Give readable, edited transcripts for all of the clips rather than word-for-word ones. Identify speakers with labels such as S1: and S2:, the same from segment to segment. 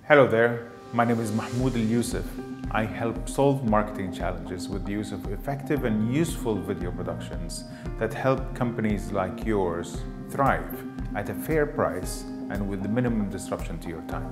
S1: Hello there, my name is Mahmoud Al-Yusuf. I help solve marketing challenges with the use of effective and useful video productions that help companies like yours thrive at a fair price and with the minimum disruption to your time.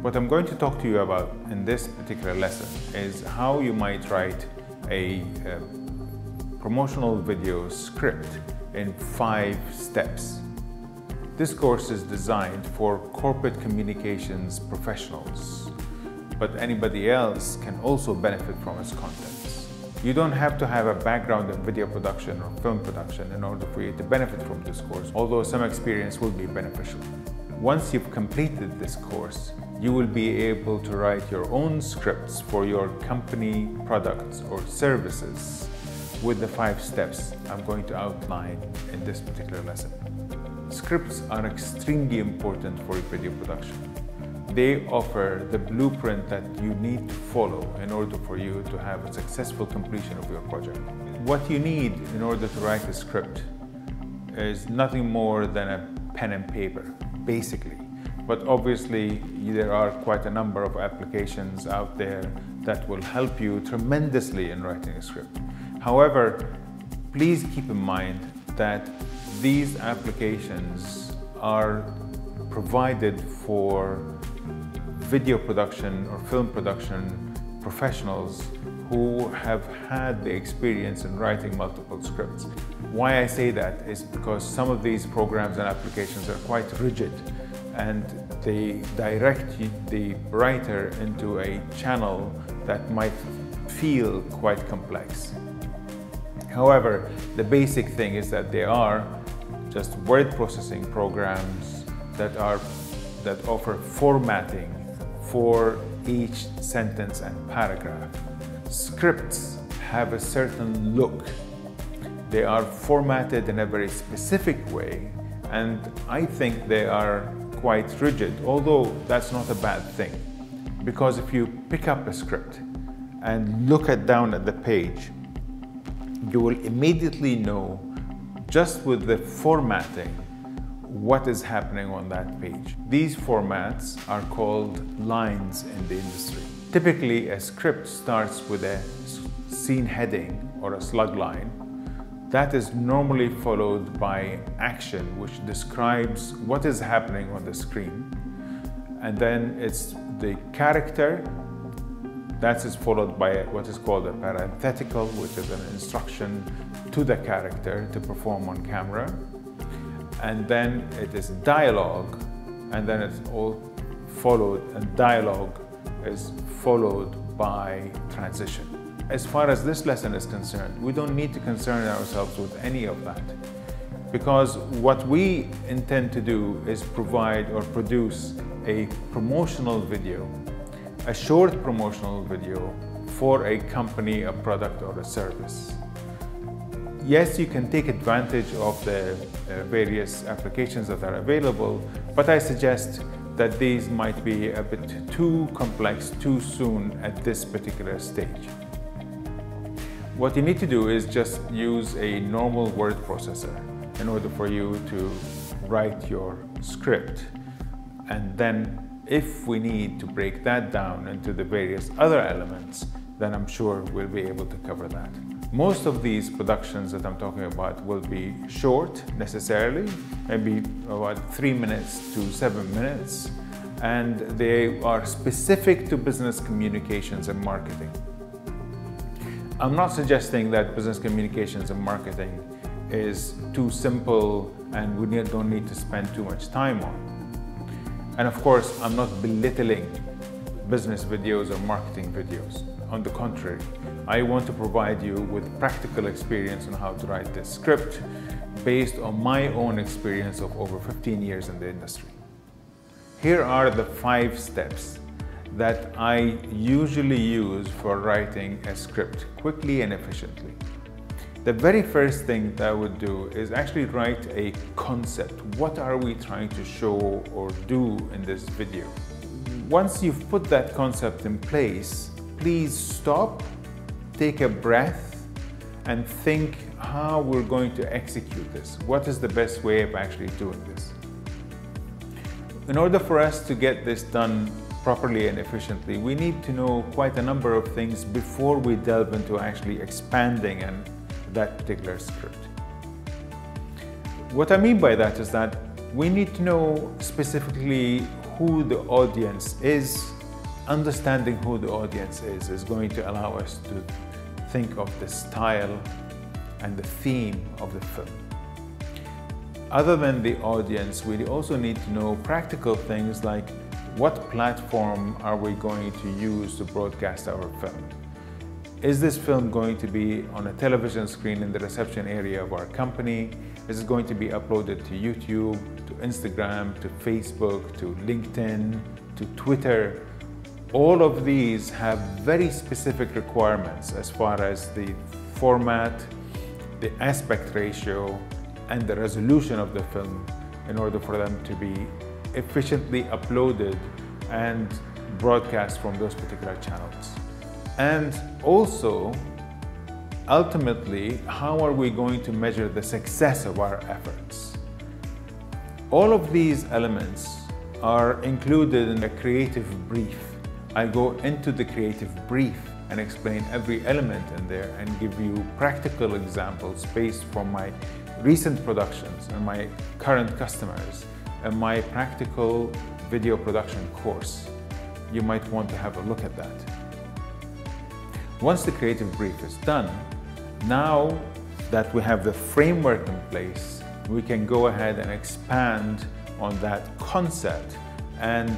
S1: What I'm going to talk to you about in this particular lesson is how you might write a promotional video script in 5 steps. This course is designed for corporate communications professionals, but anybody else can also benefit from its contents. You don't have to have a background in video production or film production in order for you to benefit from this course, although some experience will be beneficial. Once you've completed this course, you will be able to write your own scripts for your company, products, or services with the 5 steps I'm going to outline in this particular lesson. Scripts are extremely important for video production. They offer the blueprint that you need to follow in order for you to have a successful completion of your project. What you need in order to write a script is nothing more than a pen and paper, basically. But obviously, there are quite a number of applications out there that will help you tremendously in writing a script. However, please keep in mind that these applications are provided for video production or film production professionals who have had the experience in writing multiple scripts. Why I say that is because some of these programs and applications are quite rigid and they direct the writer into a channel that might feel quite complex. However, the basic thing is that they are just word processing programs that offer formatting for each sentence and paragraph. Scripts have a certain look. They are formatted in a very specific way, and I think they are quite rigid, although that's not a bad thing. Because if you pick up a script and look down at the page, you will immediately know, just with the formatting, what is happening on that page. These formats are called lines in the industry. Typically, a script starts with a scene heading or a slug line. That is normally followed by action, which describes what is happening on the screen. And then it's the character. That is followed by what is called a parenthetical, which is an instruction to the character to perform on camera. And then it is dialogue, and then it's all followed, and dialogue is followed by transition. As far as this lesson is concerned, we don't need to concern ourselves with any of that, because what we intend to do is provide or produce a promotional video, a short promotional video for a company, a product, or a service. Yes, you can take advantage of the various applications that are available, but I suggest that these might be a bit too complex too soon at this particular stage. What you need to do is just use a normal word processor in order for you to write your script. And then if we need to break that down into the various other elements, then I'm sure we'll be able to cover that. Most of these productions that I'm talking about will be short necessarily, maybe about 3 minutes to 7 minutes, and they are specific to business communications and marketing. I'm not suggesting that business communications and marketing is too simple and we don't need to spend too much time on. And of course, I'm not belittling business videos or marketing videos. On the contrary, I want to provide you with practical experience on how to write this script based on my own experience of over 15 years in the industry. Here are the 5 steps that I usually use for writing a script quickly and efficiently. The very first thing that I would do is actually write a concept. What are we trying to show or do in this video? Once you've put that concept in place, please stop, take a breath, and think how we're going to execute this. What is the best way of actually doing this? In order for us to get this done properly and efficiently, we need to know quite a number of things before we delve into actually expanding that particular script. What I mean by that is that we need to know specifically who the audience is. Understanding who the audience is going to allow us to think of the style and the theme of the film. Other than the audience, we also need to know practical things like what platform are we going to use to broadcast our film? Is this film going to be on a television screen in the reception area of our company? Is it going to be uploaded to YouTube, to Instagram, to Facebook, to LinkedIn, to Twitter? All of these have very specific requirements as far as the format, the aspect ratio, and the resolution of the film in order for them to be efficiently uploaded and broadcast from those particular channels. And also, ultimately, how are we going to measure the success of our efforts? All of these elements are included in a creative brief. I go into the creative brief and explain every element in there and give you practical examples based from my recent productions and my current customers and my practical video production course. You might want to have a look at that. Once the creative brief is done, now that we have the framework in place, we can go ahead and expand on that concept and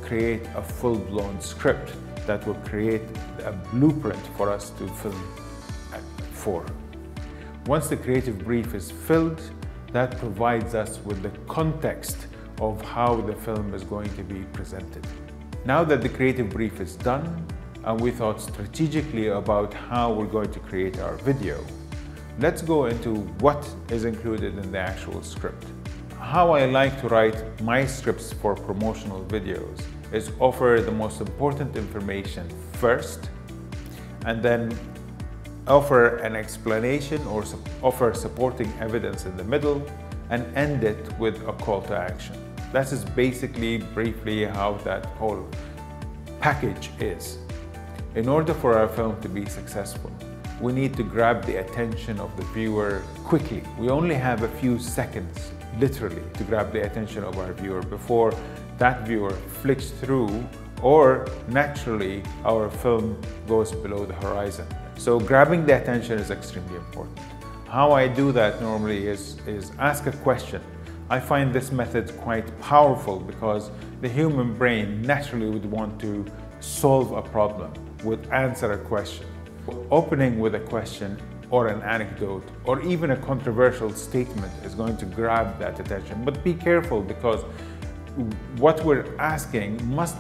S1: create a full-blown script that will create a blueprint for us to film for. Once the creative brief is filled, that provides us with the context of how the film is going to be presented. Now that the creative brief is done, and we thought strategically about how we're going to create our video, let's go into what is included in the actual script. How I like to write my scripts for promotional videos is offer the most important information first, and then offer an explanation or offer supporting evidence in the middle, and end it with a call to action. That is basically, briefly, how that whole package is. In order for our film to be successful, we need to grab the attention of the viewer quickly. We only have a few seconds, literally, to grab the attention of our viewer before that viewer flicks through or naturally our film goes below the horizon. So grabbing the attention is extremely important. How I do that normally is ask a question. I find this method quite powerful because the human brain naturally would want to solve a problem, would answer a question. Opening with a question or an anecdote or even a controversial statement is going to grab that attention. But be careful, because what we're asking must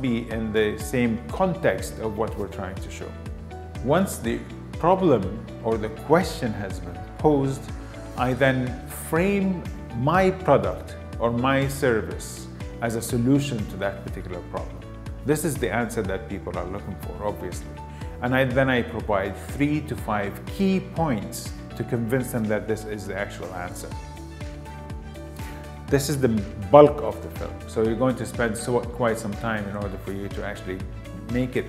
S1: be in the same context of what we're trying to show. Once the problem or the question has been posed, I then frame my product or my service as a solution to that particular problem. This is the answer that people are looking for, obviously. And then I provide 3 to 5 key points to convince them that this is the actual answer. This is the bulk of the film, so you're going to spend quite some time in order for you to actually make it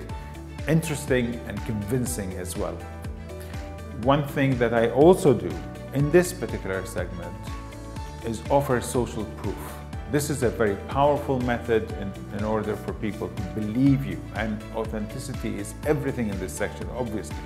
S1: interesting and convincing as well. One thing that I also do in this particular segment is offer social proof. This is a very powerful method in order for people to believe you, and authenticity is everything in this section, obviously.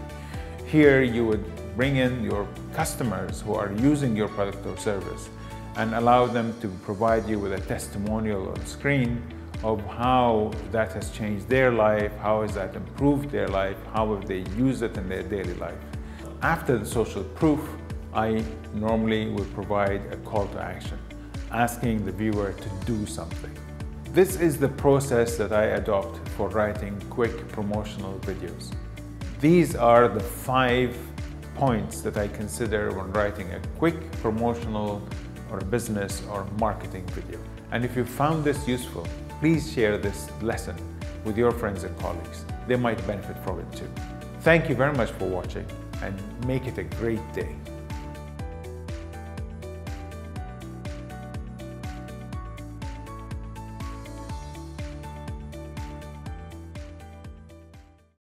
S1: Here you would bring in your customers who are using your product or service and allow them to provide you with a testimonial on screen of how that has changed their life, how has that improved their life, how have they used it in their daily life. After the social proof, I normally would provide a call to action, asking the viewer to do something. This is the process that I adopt for writing quick promotional videos. These are the 5 points that I consider when writing a quick promotional or business or marketing video. And if you found this useful, please share this lesson with your friends and colleagues. They might benefit from it too. Thank you very much for watching, and make it a great day.